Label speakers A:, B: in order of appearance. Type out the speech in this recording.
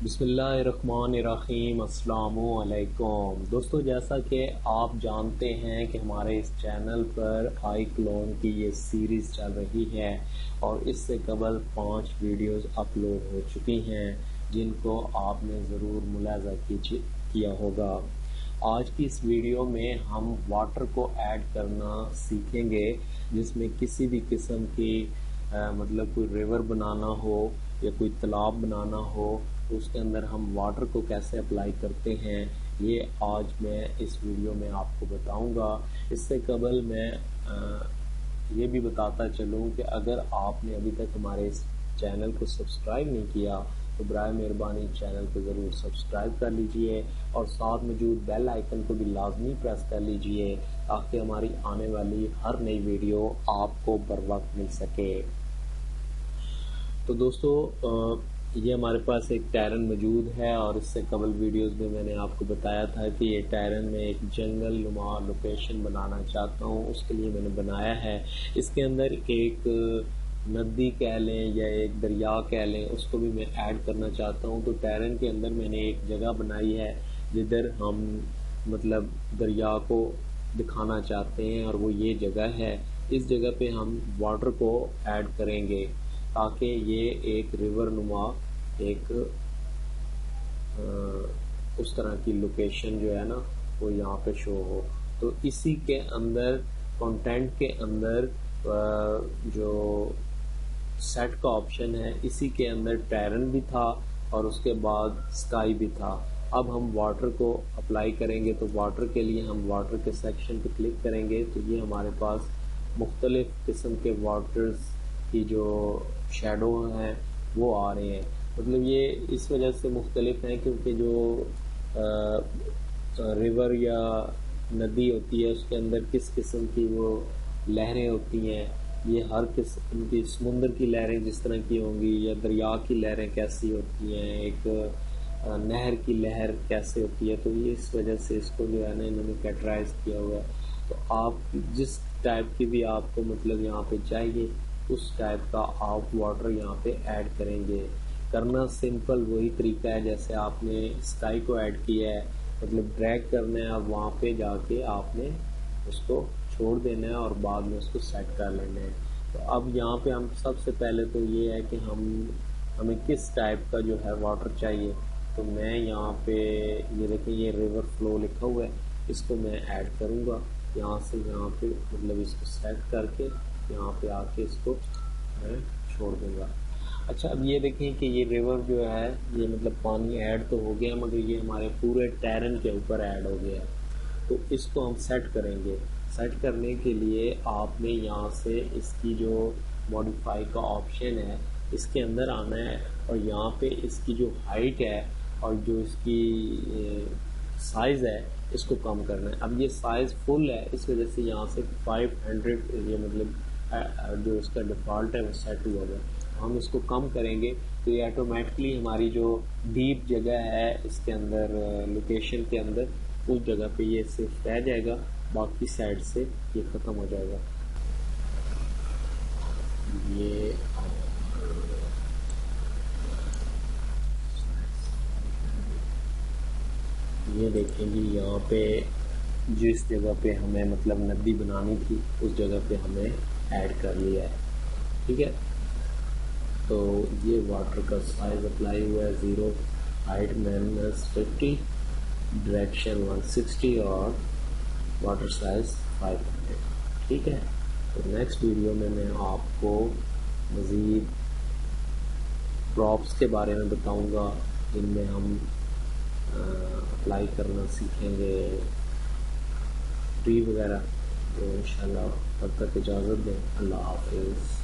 A: بسم اللہ الرحمن الرحیم۔ السلام علیکم دوستو، جیسا کہ آپ جانتے ہیں کہ ہمارے اس چینل پر آئی کلون کی یہ سیریز چل رہی ہے اور اس سے قبل 5 ویڈیوز اپلوڈ ہو چکی ہیں جن کو آپ نے ضرور ملاحظہ کیا ہوگا۔ آج کی اس ویڈیو میں ہم واٹر کو ایڈ کرنا سیکھیں گے، جس میں کسی بھی قسم کی مطلب کوئی ریور بنانا ہو یا کوئی تالاب بنانا ہو تو اس کے اندر ہم واٹر کو کیسے اپلائی کرتے ہیں، یہ آج میں اس ویڈیو میں آپ کو بتاؤں گا۔ اس سے قبل میں یہ بھی بتاتا چلوں کہ اگر آپ نے ابھی تک ہمارے اس چینل کو سبسکرائب نہیں کیا تو برائے مہربانی چینل کو ضرور سبسکرائب کر لیجئے اور ساتھ موجود بیل آئیکن کو بھی لازمی پریس کر لیجئے تاکہ ہماری آنے والی ہر نئی ویڈیو آپ کو بر وقت مل سکے۔ تو دوستو، یہ ہمارے پاس ایک ٹیرن موجود ہے اور اس سے قبل ویڈیوز میں میں نے آپ کو بتایا تھا کہ یہ ٹیرن میں ایک جنگل نما لوکیشن بنانا چاہتا ہوں، اس کے لیے میں نے بنایا ہے۔ اس کے اندر ایک ندی کہہ لیں یا ایک دریا کہہ لیں، اس کو بھی میں ایڈ کرنا چاہتا ہوں۔ تو ٹیرن کے اندر میں نے ایک جگہ بنائی ہے جدھر ہم مطلب دریا کو دکھانا چاہتے ہیں اور وہ یہ جگہ ہے۔ اس جگہ پہ ہم واٹر کو ایڈ کریں گے تاکہ یہ ایک ریور نما ایک اس طرح کی لوکیشن جو ہے نا وہ یہاں پہ شو ہو۔ تو اسی کے اندر کنٹینٹ کے اندر جو سیٹ کا آپشن ہے، اسی کے اندر ٹیرن بھی تھا اور اس کے بعد سکائی بھی تھا۔ اب ہم واٹر کو اپلائی کریں گے تو واٹر کے لیے ہم واٹر کے سیکشن پہ کلک کریں گے تو یہ ہمارے پاس مختلف قسم کے واٹرز کی جو شیڈو ہیں وہ آ رہے ہیں۔ مطلب یہ اس وجہ سے مختلف ہیں کیونکہ جو ریور یا ندی ہوتی ہے اس کے اندر کس قسم کی وہ لہریں ہوتی ہیں، یہ ہر قسم کی سمندر کی لہریں جس طرح کی ہوں گی یا دریا کی لہریں کیسی ہوتی ہیں، ایک نہر کی لہر کیسے ہوتی ہے، تو یہ اس وجہ سے اس کو جو ہے نا انہوں نے کیٹرائز کیا ہوا ہے۔ تو آپ جس ٹائپ کی بھی آپ کو مطلب یہاں پہ چاہیے اس ٹائپ کا آپ واٹر یہاں پہ ایڈ کریں گے۔ کرنا سمپل وہی طریقہ ہے جیسے آپ نے اسکائی کو ایڈ کیا ہے، مطلب ڈریگ کرنا ہے، اب وہاں پہ جا کے آپ نے اس کو چھوڑ دینا ہے اور بعد میں اس کو سیٹ کر لینا ہے۔ تو اب یہاں پہ ہم سب سے پہلے تو یہ ہے کہ ہمیں کس ٹائپ کا جو ہے واٹر چاہیے۔ تو میں یہاں پہ یہ دیکھیں یہ ریور فلو لکھا ہوا ہے، اس کو میں ایڈ کروں گا یہاں سے یہاں پہ، مطلب اس کو سیٹ کر کے یہاں پہ آ کے اس کو میں چھوڑ دوں گا۔ اچھا، اب یہ دیکھیں کہ یہ ریور جو ہے یہ مطلب پانی ایڈ تو ہو گیا مگر یہ ہمارے پورے ٹیرن کے اوپر ایڈ ہو گیا، تو اس کو ہم سیٹ کریں گے۔ سیٹ کرنے کے لیے آپ نے یہاں سے اس کی جو موڈیفائی کا آپشن ہے اس کے اندر آنا ہے اور یہاں پہ اس کی جو ہائٹ ہے اور جو اس کی سائز ہے اس کو کم کرنا ہے۔ اب یہ سائز فل ہے اس وجہ سے یہاں سے 500 یہ مطلب جو اس کا ڈیفالٹ ہے وہ سیٹ ہوا ہے، ہم اس کو کم کریں گے تو یہ آٹومیٹکلی ہماری جو ڈیپ جگہ ہے اس کے اندر لوکیشن کے اندر اس جگہ پہ یہ صرف رہ جائے گا، باقی سائڈ سے یہ ختم ہو جائے گا۔ یہ دیکھیں جی یہاں پہ جس جگہ پہ ہمیں مطلب ندی بنانی تھی اس جگہ پہ ہمیں ایڈ کر لیا ہے، ٹھیک ہے۔ تو یہ واٹر کا سائز اپلائی ہوا ہے 0، ہائٹ -50، ڈائریکشن 160 اور واٹر سائز 500، ٹھیک ہے۔ تو نیکسٹ ویڈیو میں آپ کو مزید پراپس کے بارے میں بتاؤں گا جن میں ہم اپلائی کرنا سیکھیں گے ٹری وغیرہ۔ تو انشاءاللہ تب تک اجازت دیں، اللہ حافظ۔